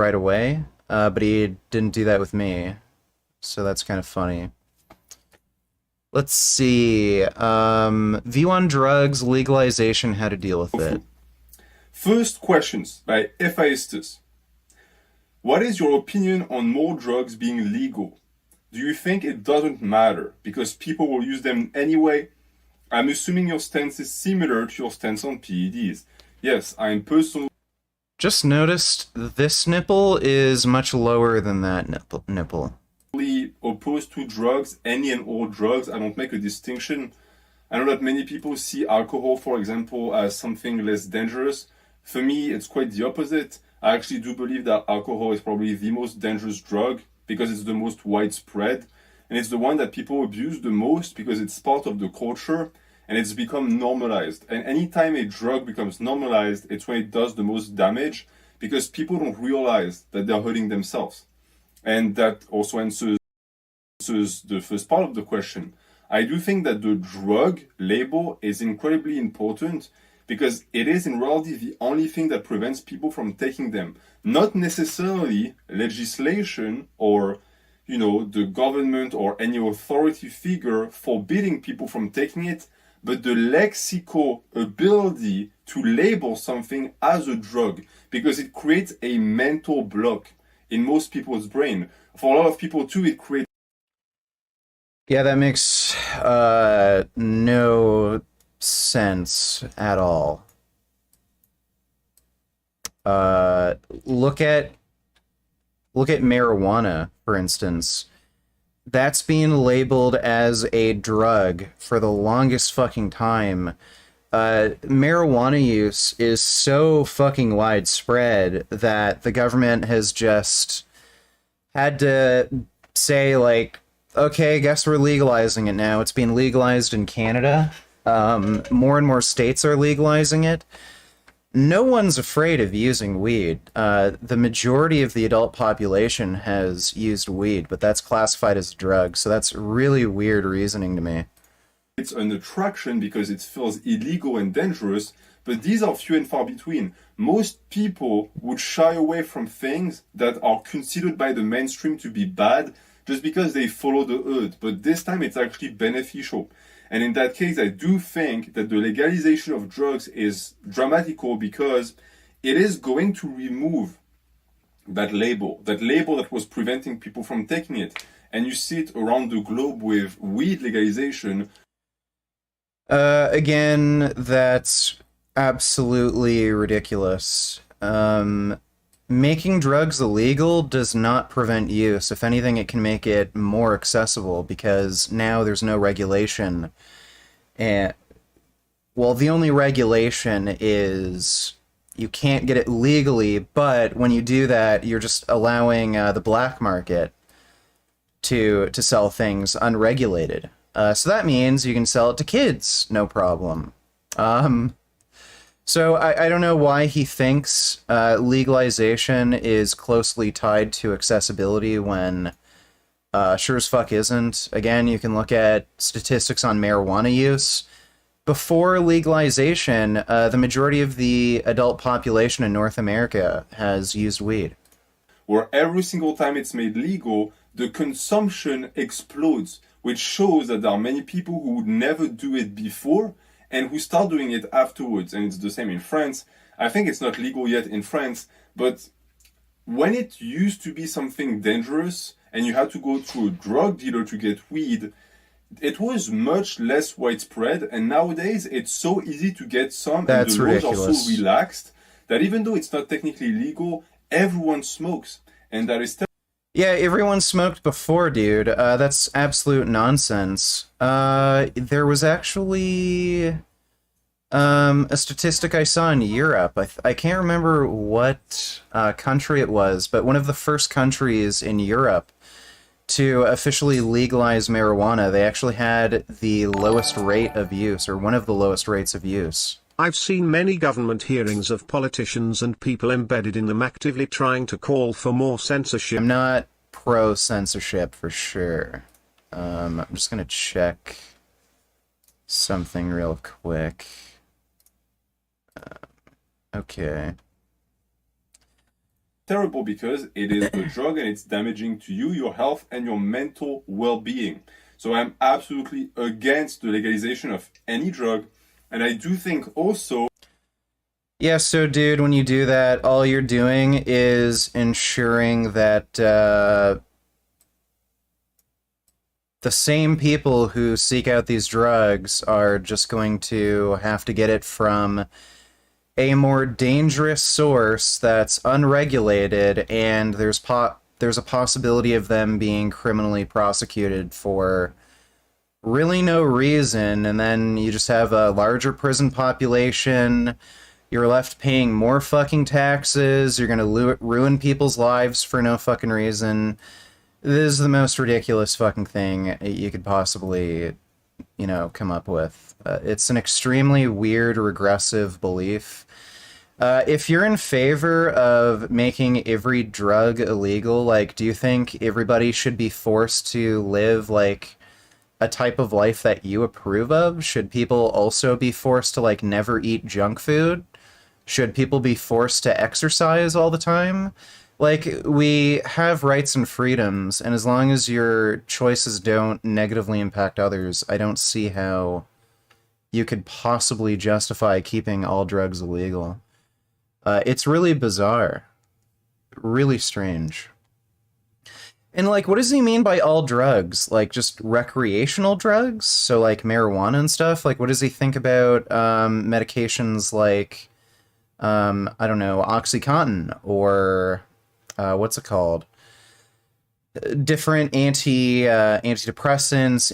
right away, but he didn't do that with me, so that's kind of funny. Let's see. View on drugs, legalization, how to deal with it. First questions by Hephaestus. What is your opinion on more drugs being legal? Do you think it doesn't matter because people will use them anyway? I'm assuming your stance is similar to your stance on PEDs. Yes, I am personally Just noticed this nipple is much lower than that nipple. opposed to drugs, any and all drugs. I don't make a distinction. I know that many people see alcohol, for example, as something less dangerous. For me, it's quite the opposite. I actually do believe that alcohol is probably the most dangerous drug because it's the most widespread. And it's the one that people abuse the most because it's part of the culture and it's become normalized. And anytime a drug becomes normalized, it's when it does the most damage because people don't realize that they're hurting themselves. And that also answers the first part of the question. I do think that the drug label is incredibly important because it is in reality the only thing that prevents people from taking them. Not necessarily legislation or, the government or any authority figure forbidding people from taking it, but the lexical ability to label something as a drug because it creates a mental block in most people's brain. For a lot of people too, it creates Yeah, that makes no sense at all. Uh, look at marijuana, for instance. That's being labeled as a drug for the longest fucking time. Marijuana use is so fucking widespread that the government has just had to say, like, okay, I guess we're legalizing it now. It's being legalized in Canada. More and more states are legalizing it. No one's afraid of using weed. The majority of the adult population has used weed, but that's classified as a drug, so that's really weird reasoning to me. an attraction because it feels illegal and dangerous, but these are few and far between. Most people would shy away from things that are considered by the mainstream to be bad just because they follow the herd, but this time it's actually beneficial. And in that case, I do think that the legalization of drugs is dramatical because it is going to remove that label that was preventing people from taking it. And you see it around the globe with weed legalization. Again, that's absolutely ridiculous. Making drugs illegal does not prevent use. If anything, it can make it more accessible because now there's no regulation. And, well, the only regulation is you can't get it legally, but when you do that, you're just allowing the black market to sell things unregulated. So that means you can sell it to kids, no problem. So I don't know why he thinks legalization is closely tied to accessibility when sure as fuck isn't. Again, you can look at statistics on marijuana use. Before legalization, the majority of the adult population in North America has used weed. Where every single time it's made legal, the consumption explodes, which shows that there are many people who would never do it before and who start doing it afterwards. And it's the same in France. I think it's not legal yet in France, but when it used to be something dangerous and you had to go to a drug dealer to get weed, it was much less widespread. And nowadays, it's so easy to get some, That's and the laws are ridiculous. so relaxed that even though it's not technically legal, everyone smokes. And that is Yeah, everyone smoked before, dude. That's absolute nonsense. There was actually a statistic I saw in Europe. I can't remember what country it was, but one of the first countries in Europe to officially legalize marijuana, they actually had the lowest rate of use, or one of the lowest rates of use. I've seen many government hearings of politicians and people embedded in them actively trying to call for more censorship. I'm not pro-censorship for sure. I'm just gonna check something real quick. Okay. terrible because it is a drug and it's damaging to you, your health, and your mental well-being. So I'm absolutely against the legalization of any drug. And I do think also... Yeah, so dude, when you do that, all you're doing is ensuring that the same people who seek out these drugs are just going to have to get it from a more dangerous source that's unregulated, and there's a possibility of them being criminally prosecuted for really no reason, and then you just have a larger prison population. You're left paying more fucking taxes. You're gonna ruin people's lives for no fucking reason. This is the most ridiculous fucking thing you could possibly, come up with. It's an extremely weird, regressive belief. If you're in favor of making every drug illegal, like, do you think everybody should be forced to live, like, a type of life that you approve of? Should people also be forced to, like, never eat junk food? Should people be forced to exercise all the time? Like, we have rights and freedoms, and as long as your choices don't negatively impact others, I don't see how you could possibly justify keeping all drugs illegal. It's really bizarre. Really strange. And, like, what does he mean by all drugs? Like, just recreational drugs? So, like, marijuana and stuff? Like, what does he think about medications like, I don't know, OxyContin, or, what's it called? Different antidepressants,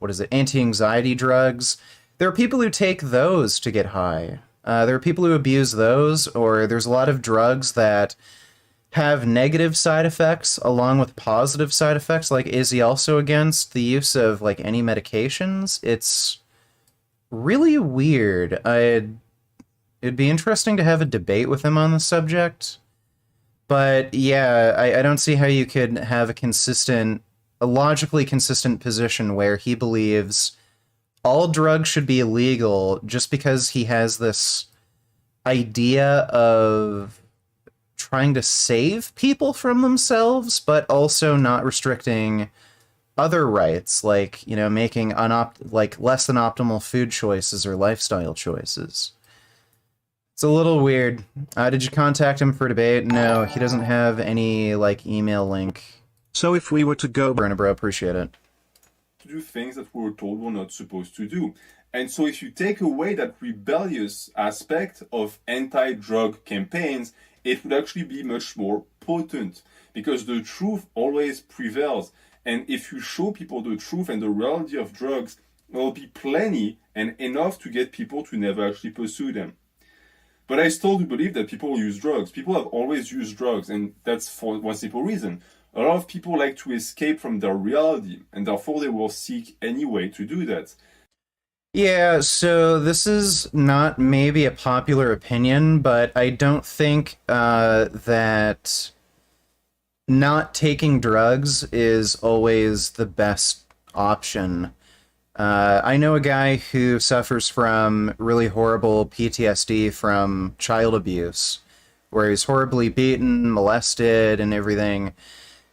anti-anxiety drugs. There are people who take those to get high. There are people who abuse those, or there's a lot of drugs that have negative side effects along with positive side effects. Like, is he also against the use of, like, any medications? It's really weird. It'd be interesting to have a debate with him on the subject. But yeah, I don't see how you could have a logically consistent position where he believes all drugs should be illegal just because he has this idea of trying to save people from themselves, but also not restricting other rights, like, making less than optimal food choices or lifestyle choices. It's a little weird. Did you contact him for debate? No, he doesn't have any, like, email link. So if we were to go... Burner bro, appreciate it. To do things that we were told we're not supposed to do. And so if you take away that rebellious aspect of anti-drug campaigns, it would actually be much more potent, because the truth always prevails. And if you show people the truth and the reality of drugs, there will be plenty and enough to get people to never actually pursue them. But I still do believe that people use drugs. People have always used drugs, and that's for one simple reason. A lot of people like to escape from their reality, and therefore they will seek any way to do that. Yeah, so this is not maybe a popular opinion, but I don't think that not taking drugs is always the best option. I know a guy who suffers from really horrible PTSD from child abuse, where he's horribly beaten, molested, and everything.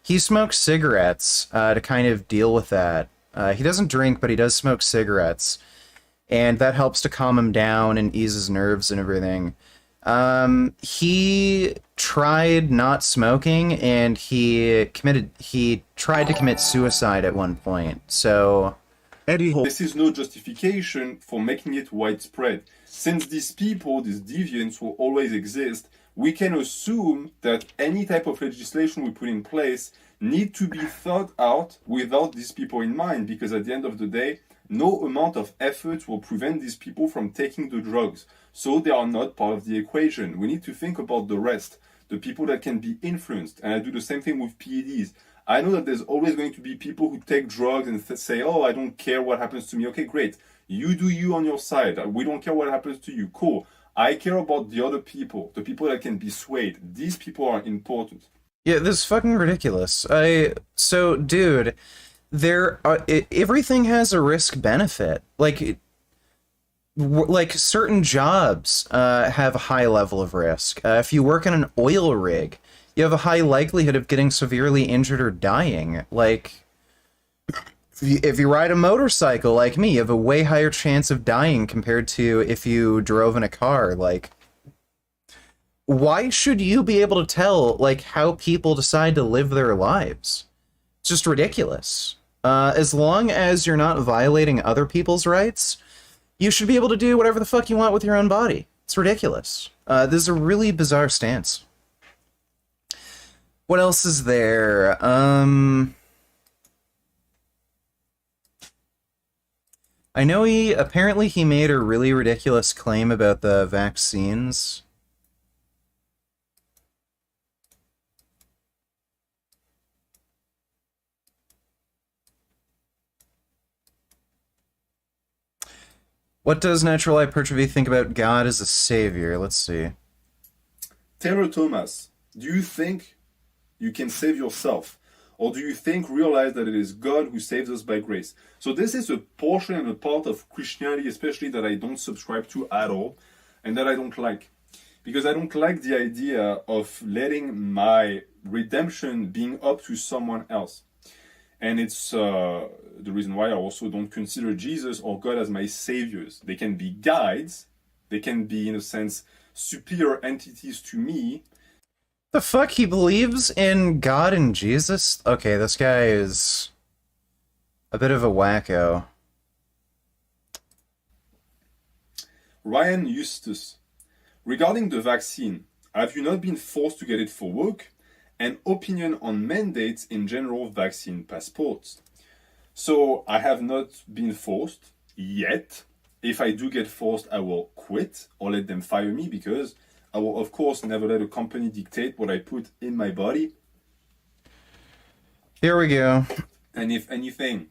He smokes cigarettes to kind of deal with that. He doesn't drink, but he does smoke cigarettes. And that helps to calm him down and ease his nerves and everything. He tried not smoking, and he tried to commit suicide at one point. So this is no justification for making it widespread. Since these people, these deviants, will always exist, we can assume that any type of legislation we put in place need to be thought out without these people in mind, because at the end of the day, no amount of effort will prevent these people from taking the drugs. So they are not part of the equation. We need to think about the rest, the people that can be influenced. And I do the same thing with PEDs. I know that there's always going to be people who take drugs and say, oh, I don't care what happens to me. Okay, great. You do you on your side. We don't care what happens to you. Cool. I care about the other people, the people that can be swayed. These people are important. Yeah, this is fucking ridiculous. So, dude, everything has a risk benefit. Like, like certain jobs have a high level of risk. If you work in an oil rig, you have a high likelihood of getting severely injured or dying. Like, if you ride a motorcycle like me, you have a way higher chance of dying compared to if you drove in a car. Like, why should you be able to tell, like, how people decide to live their lives? It's just ridiculous. As long as you're not violating other people's rights, you should be able to do whatever the fuck you want with your own body. It's ridiculous. This is a really bizarre stance. What else is there? I know apparently he made a really ridiculous claim about the vaccines. What does natural hypertrophy think about God as a savior? Let's see. Taylor Thomas, do you think you can save yourself? Or do you realize that it is God who saves us by grace? So this is a portion and a part of Christianity, especially that I don't subscribe to at all, and that I don't like. Because I don't like the idea of letting my redemption being up to someone else. And it's the reason why I also don't consider Jesus or God as my saviors. They can be guides. They can be, in a sense, superior entities to me. The fuck? He believes in God and Jesus? Okay, this guy is a bit of a wacko. Ryan Eustace. Regarding the vaccine, have you not been forced to get it for work? An opinion on mandates in general vaccine passports. So I have not been forced yet. If I do get forced, I will quit or let them fire me, because I will, of course, never let a company dictate what I put in my body. Here we go. And if anything,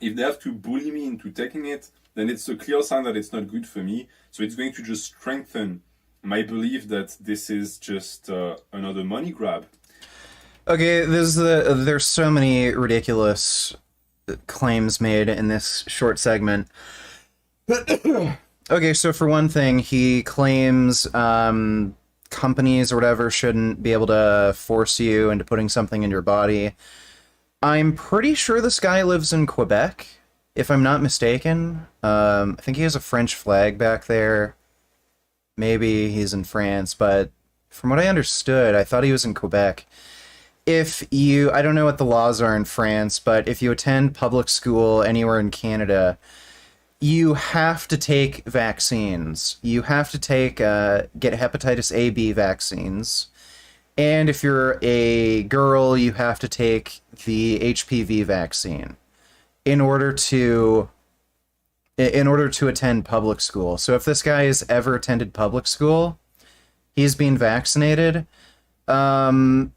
if they have to bully me into taking it, then it's a clear sign that it's not good for me. So it's going to just strengthen my belief that this is just another money grab. Okay, there's so many ridiculous claims made in this short segment. Okay, so for one thing, he claims companies or whatever shouldn't be able to force you into putting something in your body. I'm pretty sure this guy lives in Quebec, if I'm not mistaken. I think he has a French flag back there. Maybe he's in France, but from what I understood, I thought he was in Quebec. I don't know what the laws are in France, but if you attend public school anywhere in Canada, you have to take vaccines. You have to get hepatitis A, B vaccines. And if you're a girl, you have to take the HPV vaccine in order to attend public school. So if this guy has ever attended public school, he's been vaccinated. Does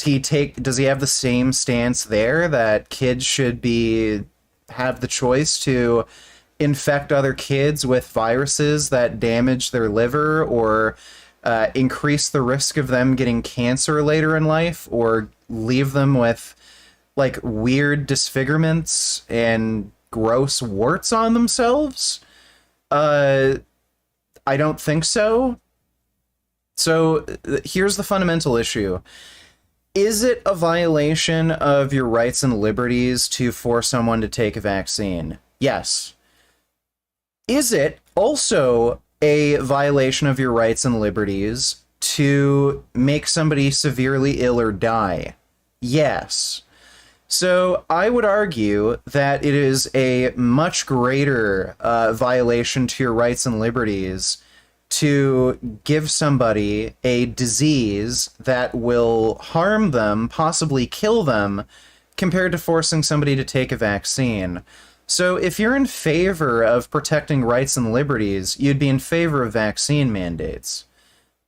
he have the same stance there that kids should have the choice to infect other kids with viruses that damage their liver or increase the risk of them getting cancer later in life, or leave them with like weird disfigurements and gross warts on themselves? I don't think so. So here's the fundamental issue. Is it a violation of your rights and liberties to force someone to take a vaccine? Yes. Is it also a violation of your rights and liberties to make somebody severely ill or die? Yes. So I would argue that it is a much greater violation to your rights and liberties to give somebody a disease that will harm them, possibly kill them, compared to forcing somebody to take a vaccine. So if you're in favor of protecting rights and liberties, you'd be in favor of vaccine mandates.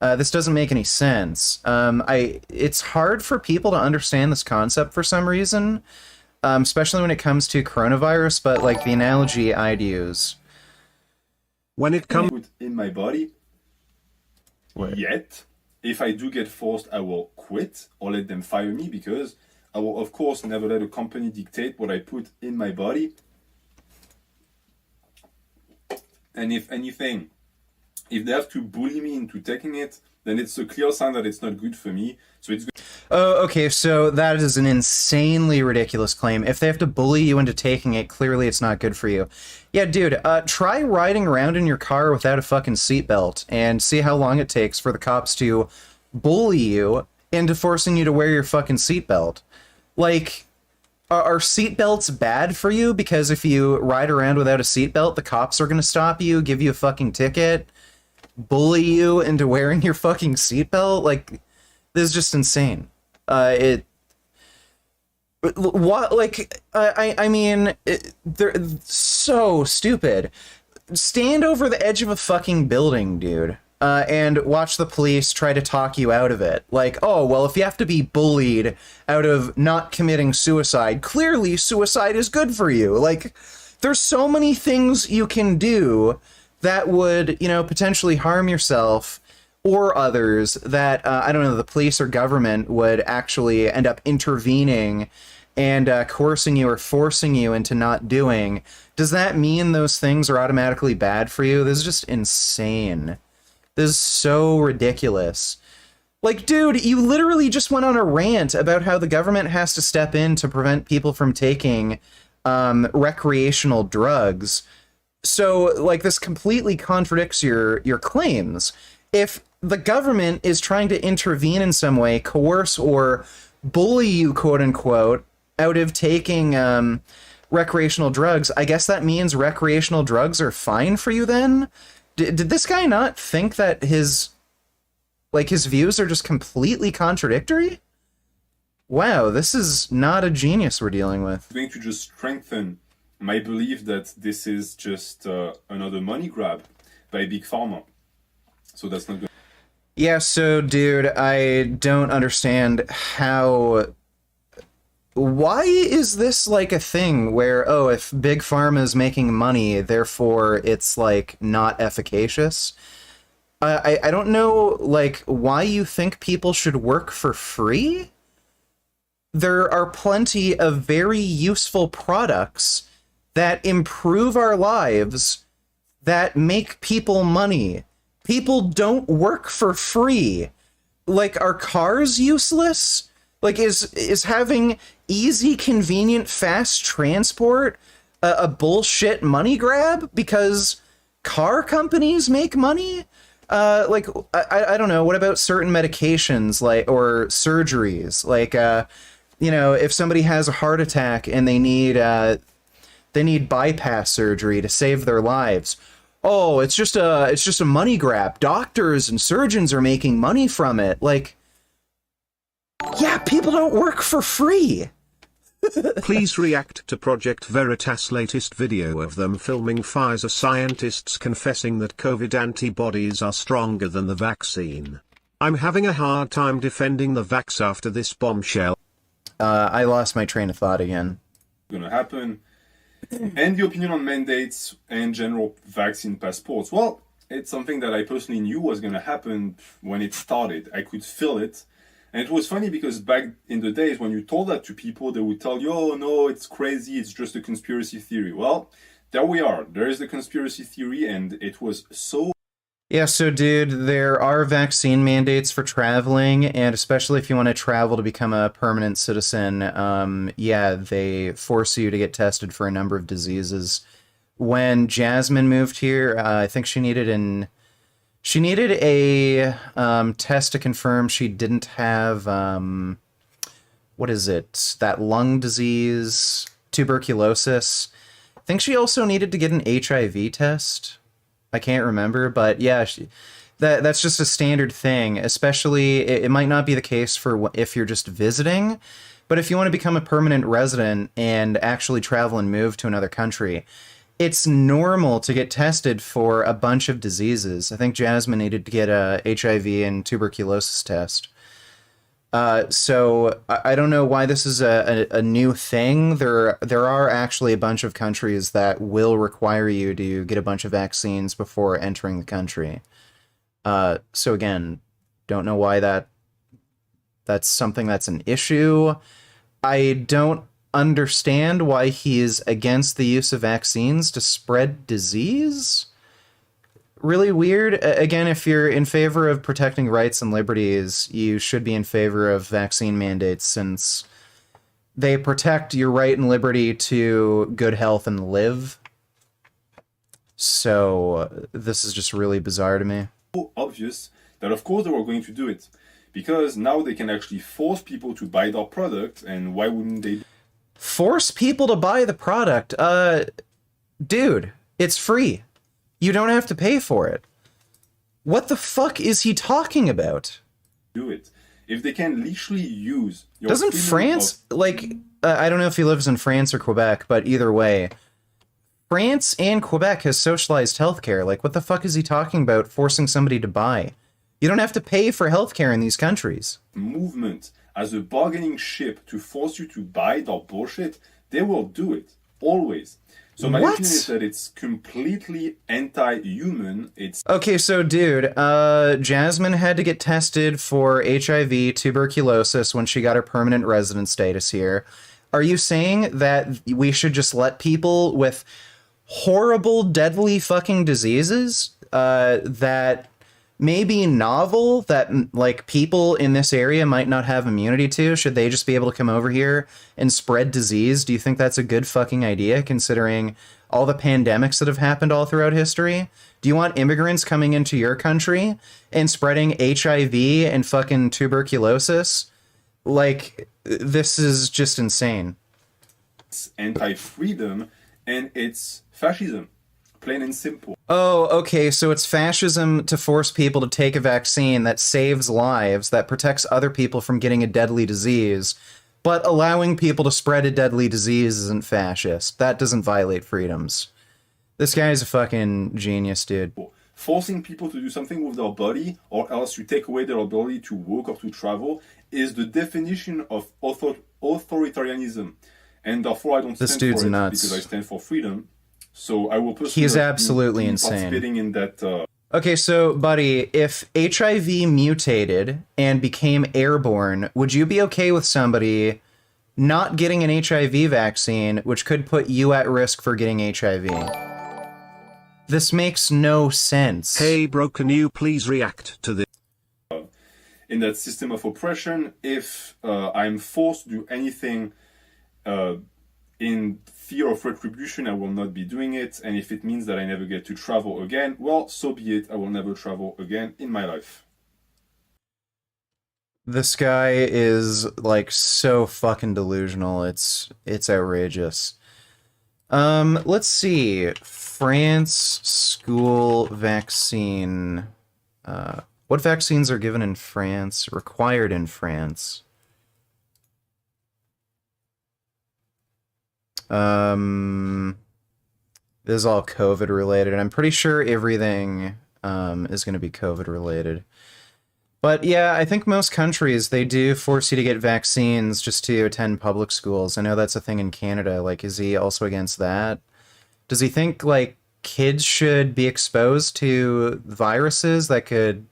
This doesn't make any sense. It's hard for people to understand this concept for some reason, especially when it comes to coronavirus, but like the analogy I'd use. When it comes Put in my body. Yet, if I do get forced, I will quit or let them fire me, because I will, of course, never let a company dictate what I put in my body. And if anything, if they have to bully me into taking it, then it's a clear sign that it's not good for me. So it's good. Oh, okay, so that is an insanely ridiculous claim. If they have to bully you into taking it, clearly it's not good for you. Yeah, dude, try riding around in your car without a fucking seatbelt and see how long it takes for the cops to bully you into forcing you to wear your fucking seatbelt. Like, are seatbelts bad for you? Because if you ride around without a seatbelt, the cops are gonna stop you, give you a fucking ticket, bully you into wearing your fucking seatbelt? Like, this is just insane. What, like, I mean, they're so stupid. Stand over the edge of a fucking building, dude, and watch the police try to talk you out of it. Like, oh, well, if you have to be bullied out of not committing suicide, clearly suicide is good for you. Like, there's so many things you can do that would, you know, potentially harm yourself or others that, I don't know, the police or government would actually end up intervening and coercing you or forcing you into not doing. Does that mean those things are automatically bad for you? This is just insane. This is so ridiculous. Like, dude, you literally just went on a rant about how the government has to step in to prevent people from taking recreational drugs. So, like, this completely contradicts your claims. If the government is trying to intervene in some way, coerce or bully you, quote unquote, out of taking recreational drugs, I guess that means recreational drugs are fine for you then? Did this guy not think that his views are just completely contradictory? Wow, this is not a genius we're dealing with. Going to just strengthen my belief that this is just another money grab by Big Pharma. So that's not good. Yeah, so, dude, I don't understand how... Why is this, like, a thing where, oh, if Big Pharma is making money, therefore it's, like, not efficacious? I don't know, like, why you think people should work for free? There are plenty of very useful products that improve our lives, that make people money. People don't work for free. Like, are cars useless? Like, is having easy, convenient, fast transport a bullshit money grab because car companies make money? Like, I don't know. What about certain medications, like, or surgeries? Like, you know, if somebody has a heart attack and they need bypass surgery to save their lives. Oh, it's just a money grab. Doctors and surgeons are making money from it. Like, yeah, people don't work for free. Please react to Project Veritas' latest video of them filming Pfizer scientists confessing that COVID antibodies are stronger than the vaccine. I'm having a hard time defending the vax after this bombshell. I lost my train of thought again. Gonna happen. And the opinion on mandates and general vaccine passports. Well, it's something that I personally knew was gonna happen when it started. I could feel it. And it was funny because back in the days when you told that to people, they would tell you, oh no, it's crazy, it's just a conspiracy theory. Well, there we are. There is the conspiracy theory, and it was so... Yeah, so dude, there are vaccine mandates for traveling, and especially if you want to travel to become a permanent citizen, yeah, they force you to get tested for a number of diseases. When Jasmine moved here, I think she needed a test to confirm she didn't have, what is it, that lung disease, tuberculosis. I think she also needed to get an HIV test. I can't remember, but yeah, that's just a standard thing. Especially, it might not be the case for if you're just visiting, but if you want to become a permanent resident and actually travel and move to another country, it's normal to get tested for a bunch of diseases. I think Jasmine needed to get a HIV and tuberculosis test. So I don't know why this is a new thing. There are actually a bunch of countries that will require you to get a bunch of vaccines before entering the country. So again, don't know why that's something that's an issue. I don't understand why he is against the use of vaccines to spread disease. really weird. Again, if you're in favor of protecting rights and liberties, you should be in favor of vaccine mandates since they protect your right and liberty to good health and live. So this is just really bizarre to me. Obvious that of course they were going to do it, because now they can actually force people to buy their product, and why wouldn't they? Force people to buy the product? Dude, it's free. You don't have to pay for it. What the fuck is he talking about? Do it if they can literally use your Doesn't France, like, I don't know if he lives in France or Quebec, but either way, France and Quebec has socialized healthcare. Like, what the fuck is he talking about forcing somebody to buy? You don't have to pay for healthcare in these countries. Movement as a bargaining chip to force you to buy their bullshit, they will do it always. So my opinion is that it's completely anti-human. It's okay. So, dude, Jasmine had to get tested for HIV, tuberculosis when she got her permanent resident status here. Are you saying that we should just let people with horrible, deadly fucking diseases that may be novel, that like people in this area might not have immunity to, should they just be able to come over here and spread disease? Do you think that's a good fucking idea, considering all the pandemics that have happened all throughout history? Do you want immigrants coming into your country and spreading HIV and fucking tuberculosis? Like, this is just insane. It's anti-freedom and it's fascism. Plain and simple. Oh, okay, so it's fascism to force people to take a vaccine that saves lives, that protects other people from getting a deadly disease, but allowing people to spread a deadly disease isn't fascist. That doesn't violate freedoms. This guy's a fucking genius, dude. Forcing people to do something with their body, or else you take away their ability to work or to travel, is the definition of authoritarianism. And therefore I don't stand for it, nuts. because I stand for freedom. So I will personally He's absolutely insane. Participating in that. Okay, so buddy, if HIV mutated and became airborne, would you be okay with somebody not getting an HIV vaccine, which could put you at risk for getting HIV? This makes no sense. Hey bro, can you please react to this? In that system of oppression, if I'm forced to do anything in fear of retribution, I will not be doing it. And if it means that I never get to travel again, well, so be it. I will never travel again in my life. This guy is like so fucking delusional. It's outrageous. Let's see. France school vaccine. What vaccines are given in France? Required in France. This is all COVID related, and I'm pretty sure everything is going to be COVID related. But yeah, I think most countries, they do force you to get vaccines just to attend public schools. I know that's a thing in Canada. Like, is he also against that? Does he think, like, kids should be exposed to viruses that could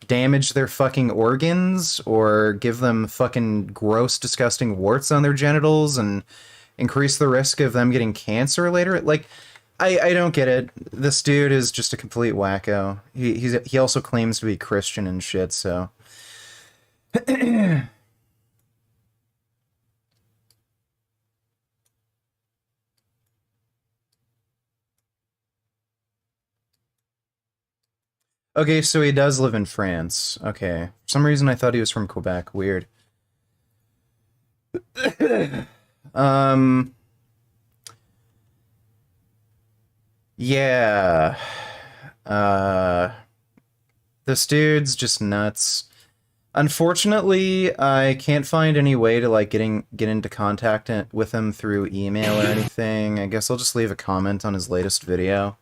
damage their fucking organs or give them fucking gross, disgusting warts on their genitals and increase the risk of them getting cancer later? Like, I don't get it. This dude is just a complete wacko. He also claims to be Christian and shit, so. Okay, so he does live in France. Okay. For some reason I thought he was from Quebec. Weird. Yeah. This dude's just nuts. Unfortunately, I can't find any way to like get into contact with him through email or anything. I guess I'll just leave a comment on his latest video.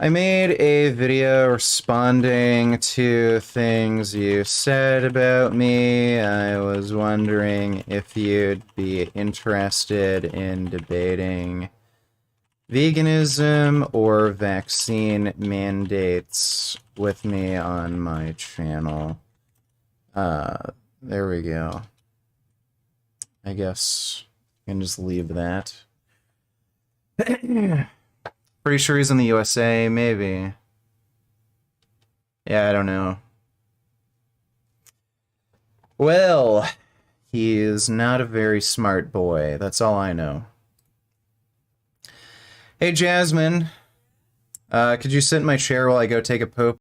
I made a video responding to things you said about me. I was wondering if you'd be interested in debating veganism or vaccine mandates with me on my channel. There we go. I guess I can just leave that. Pretty sure he's in the USA, maybe. Yeah, I don't know. Well, he is not a very smart boy. That's all I know. Hey, Jasmine. Could you sit in my chair while I go take a poop?